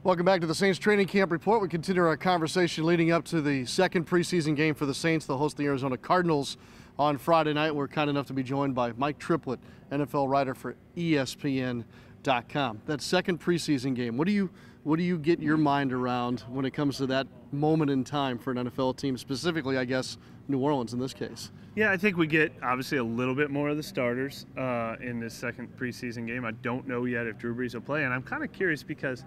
Welcome back to the Saints Training Camp Report. We continue our conversation leading up to the second preseason game for the Saints. They'll host the Arizona Cardinals on Friday night. We're kind enough to be joined by Mike Triplett, NFL writer for ESPN.com. That second preseason game, what do you get your mind around when it comes to that moment in time for an NFL team, specifically, I guess, New Orleans in this case? Yeah, I think we get, obviously, a little bit more of the starters in this second preseason game. I don't know yet if Drew Brees will play, and I'm kind of curious because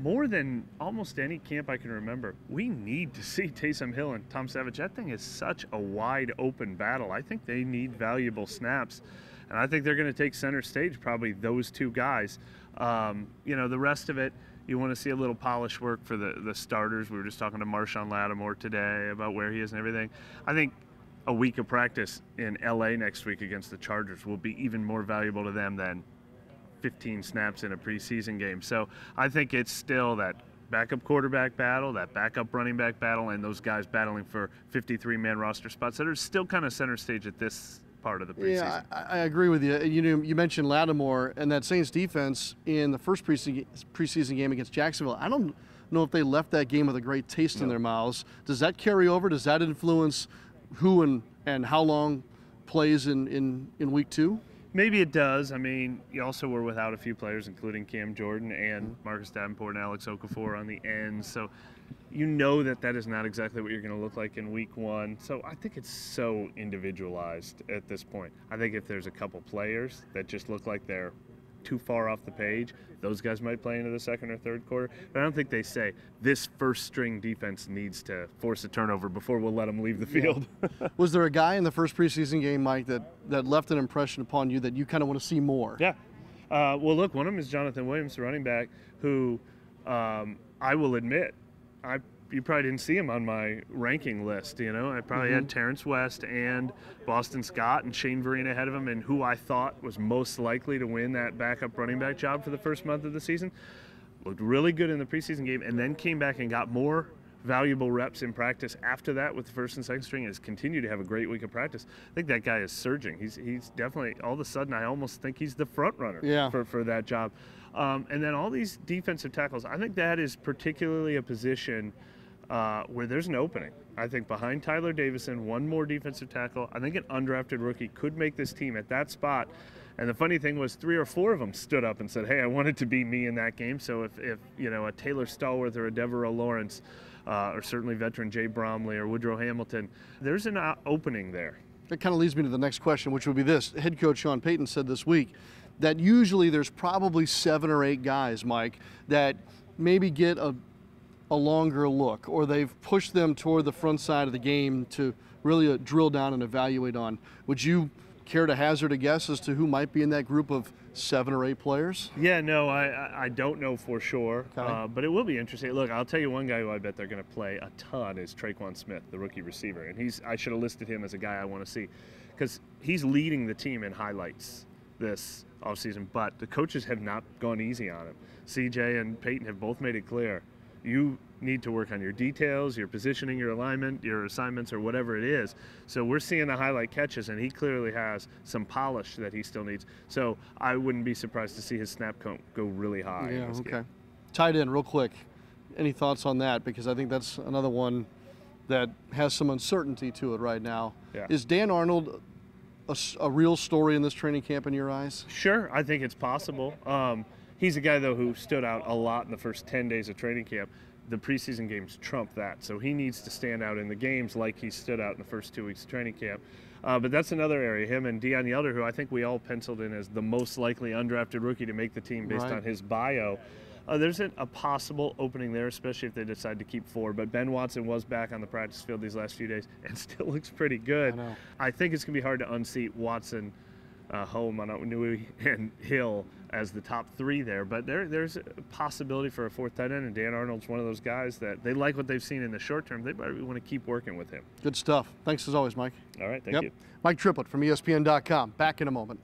more than almost any camp I can remember, we need to see Taysom Hill and Tom Savage. That thing is such a wide open battle. I think they need valuable snaps, and I think they're going to take center stage, probably those two guys. The rest of it, you want to see a little polish work for the starters. We were just talking to Marshawn Lattimore today about where he is and everything. I think a week of practice in LA next week against the Chargers will be even more valuable to them than 15 snaps in a preseason game. So I think it's still that backup quarterback battle, that backup running back battle, and those guys battling for 53-man roster spots that are still kind of center stage at this part of the preseason. Yeah, I agree with you. You mentioned Lattimore and that Saints defense in the first preseason game against Jacksonville. I don't know if they left that game with a great taste in their mouths. Does that carry over? Does that influence who and how long plays in week two? Maybe it does. I mean, you also were without a few players, including Cam Jordan and Marcus Davenport and Alex Okafor on the end. So you know that is not exactly what you're going to look like in week one. So I think it's so individualized at this point. I think if there's a couple players that just look like they're too far off the page, those guys might play into the second or third quarter. But I don't think they say this first string defense needs to force a turnover before we'll let them leave the field. Yeah. Was there a guy in the first preseason game, Mike, that left an impression upon you that you kind of want to see more? Yeah. Well, look, one of them is Jonathan Williams, the running back, who I will admit, you probably didn't see him on my ranking list. I probably had Terrence West and Boston Scott and Shane Vereen ahead of him, and who I thought was most likely to win that backup running back job for the first month of the season. Looked really good in the preseason game, and then came back and got more valuable reps in practice after that with the first and second string, and has continued to have a great week of practice. I think that guy is surging. He's definitely, all of a sudden, I almost think he's the front runner for that job. And then all these defensive tackles, I think that is particularly a position where there's an opening. I think behind Tyler Davison, one more defensive tackle. I think an undrafted rookie could make this team at that spot. And the funny thing was 3 or 4 of them stood up and said, hey, I want it to be me in that game. So if a Taylor Stallworth or a Devereaux Lawrence, or certainly veteran Jay Bromley or Woodrow Hamilton, there's an opening there. That kind of leads me to the next question, which would be this. Head coach Sean Payton said this week that usually there's probably 7 or 8 guys, Mike, that maybe get a longer look, or they've pushed them toward the front side of the game to really drill down and evaluate on. Would you care to hazard a guess as to who might be in that group of 7 or 8 players? Yeah, no, I don't know for sure, okay. But it will be interesting. Look, I'll tell you one guy who I bet they're going to play a ton is Traquan Smith, the rookie receiver, and I should have listed him as a guy I want to see because he's leading the team in highlights this offseason, but the coaches have not gone easy on him. CJ and Peyton have both made it clear. You need to work on your details, your positioning, your alignment, your assignments, or whatever it is. So we're seeing the highlight catches, and he clearly has some polish that he still needs. So I wouldn't be surprised to see his snap count go really high. Yeah, okay. Tight end, real quick. Any thoughts on that? Because I think that's another one that has some uncertainty to it right now. Yeah. Is Dan Arnold a real story in this training camp in your eyes? Sure, I think it's possible. He's a guy, though, who stood out a lot in the first 10 days of training camp. The preseason games trump that, so he needs to stand out in the games like he stood out in the first 2 weeks of training camp. But that's another area. Him and Deion Yelder, who I think we all penciled in as the most likely undrafted rookie to make the team based on his bio. There's a possible opening there, especially if they decide to keep 4. But Ben Watson was back on the practice field these last few days and still looks pretty good. I think it's going to be hard to unseat Watson, Homanui, and Hill as the top 3 there, but there's a possibility for a 4th tight end, and Dan Arnold's one of those guys that they like what they've seen in the short term. They probably want to keep working with him. Good stuff. Thanks as always, Mike. All right, thank you. Mike Triplett from ESPN.com. Back in a moment.